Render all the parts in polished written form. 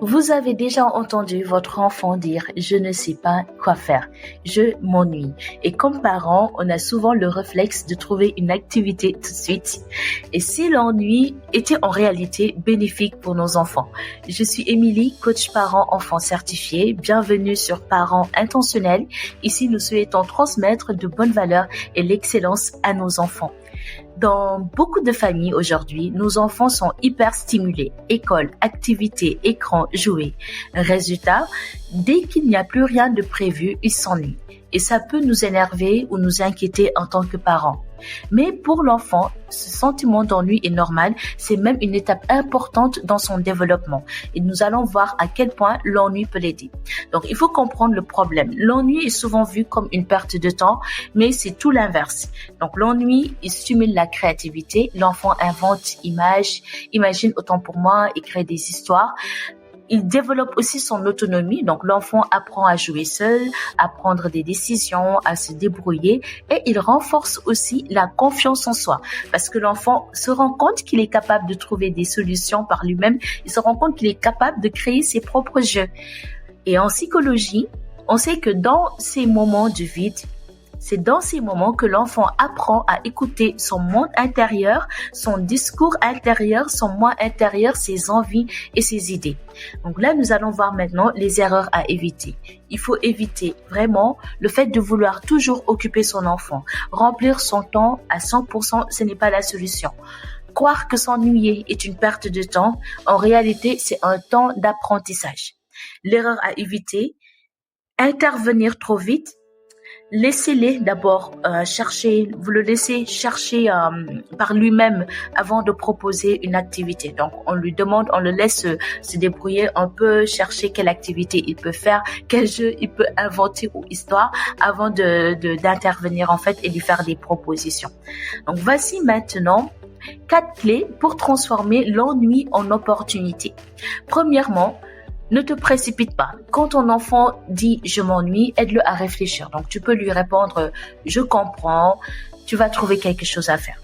Vous avez déjà entendu votre enfant dire « je ne sais pas quoi faire, je m'ennuie ». Et comme parents, on a souvent le réflexe de trouver une activité tout de suite. Et si l'ennui était en réalité bénéfique pour nos enfants? Je suis Émilie, coach parent-enfant certifié. Bienvenue sur Parents Intentionnels. Ici, nous souhaitons transmettre de bonnes valeurs et l'excellence à nos enfants. Dans beaucoup de familles aujourd'hui, nos enfants sont hyper stimulés. École, activités, écran, jouets. Résultat, dès qu'il n'y a plus rien de prévu, ils s'ennuient. Et ça peut nous énerver ou nous inquiéter en tant que parents. Mais pour l'enfant, ce sentiment d'ennui est normal, c'est même une étape importante dans son développement. Et nous allons voir à quel point l'ennui peut l'aider. Donc, il faut comprendre le problème. L'ennui est souvent vu comme une perte de temps, mais c'est tout l'inverse. Donc, l'ennui, il stimule la créativité. L'enfant invente, imagine autant pour moi et crée des histoires. Il développe aussi son autonomie, donc l'enfant apprend à jouer seul, à prendre des décisions, à se débrouiller et il renforce aussi la confiance en soi parce que l'enfant se rend compte qu'il est capable de trouver des solutions par lui-même, il se rend compte qu'il est capable de créer ses propres jeux. Et en psychologie, on sait que dans ces moments de vide, c'est dans ces moments que l'enfant apprend à écouter son monde intérieur, son discours intérieur, son moi intérieur, ses envies et ses idées. Donc là, nous allons voir maintenant les erreurs à éviter. Il faut éviter vraiment le fait de vouloir toujours occuper son enfant. Remplir son temps à 100%, ce n'est pas la solution. Croire que s'ennuyer est une perte de temps, en réalité, c'est un temps d'apprentissage. L'erreur à éviter, intervenir trop vite. Laissez-les d'abord chercher, vous le laissez chercher par lui-même avant de proposer une activité. Donc, on lui demande, on le laisse se débrouiller, on peut chercher quelle activité il peut faire, quel jeu il peut inventer ou histoire avant d'intervenir en fait et lui faire des propositions. Donc, voici maintenant 4 clés pour transformer l'ennui en opportunité. Premièrement, ne te précipite pas. Quand ton enfant dit « je m'ennuie », aide-le à réfléchir. Donc, tu peux lui répondre « je comprends », tu vas trouver quelque chose à faire.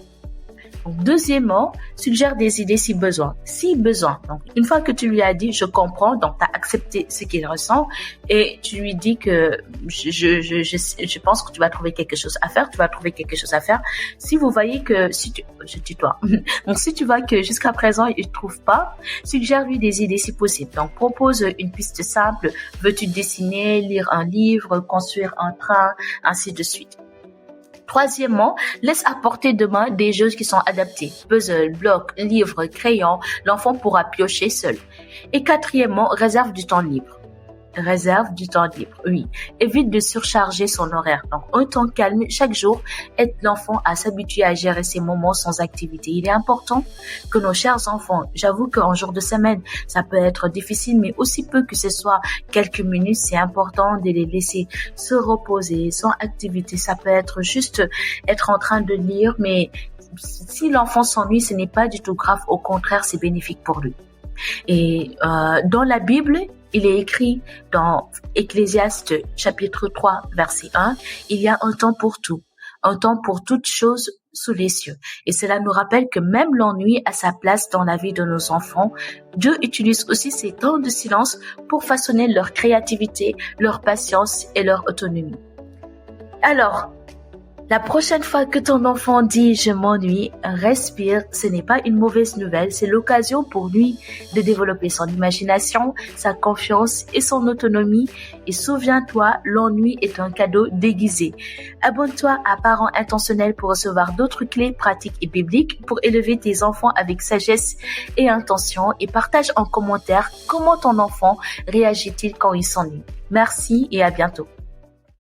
Donc, deuxièmement, suggère des idées si besoin. Si besoin. Donc, une fois que tu lui as dit « je comprends », donc tu as accepté ce qu'il ressent et tu lui dis que je pense que tu vas trouver quelque chose à faire, tu vas trouver quelque chose à faire. Si vous voyez que, donc si tu vois que jusqu'à présent, il ne trouve pas, suggère-lui des idées si possible. Donc, propose une piste simple. Veux-tu dessiner, lire un livre, construire un train, ainsi de suite. Troisièmement, laisse à portée de main des jeux qui sont adaptés. Puzzle, bloc, livre, crayon, l'enfant pourra piocher seul. Et quatrièmement, réserve du temps libre. Réserve du temps libre, oui. Évite de surcharger son horaire. Donc, un temps calme chaque jour aide l'enfant à s'habituer à gérer ses moments sans activité. Il est important que nos chers enfants, j'avoue qu'en jour de semaine, ça peut être difficile, mais aussi peu que ce soit quelques minutes, c'est important de les laisser se reposer sans activité. Ça peut être juste être en train de lire, mais si l'enfant s'ennuie, ce n'est pas du tout grave. Au contraire, c'est bénéfique pour lui. Et dans la Bible, il est écrit dans Ecclésiaste chapitre 3 verset 1, il y a un temps pour tout, un temps pour toutes choses sous les cieux. Et cela nous rappelle que même l'ennui a sa place dans la vie de nos enfants. Dieu utilise aussi ces temps de silence pour façonner leur créativité, leur patience et leur autonomie. Alors, la prochaine fois que ton enfant dit « je m'ennuie », respire, ce n'est pas une mauvaise nouvelle, c'est l'occasion pour lui de développer son imagination, sa confiance et son autonomie. Et souviens-toi, l'ennui est un cadeau déguisé. Abonne-toi à Parents Intentionnels pour recevoir d'autres clés pratiques et bibliques pour élever tes enfants avec sagesse et intention et partage en commentaire comment ton enfant réagit-il quand il s'ennuie. Merci et à bientôt.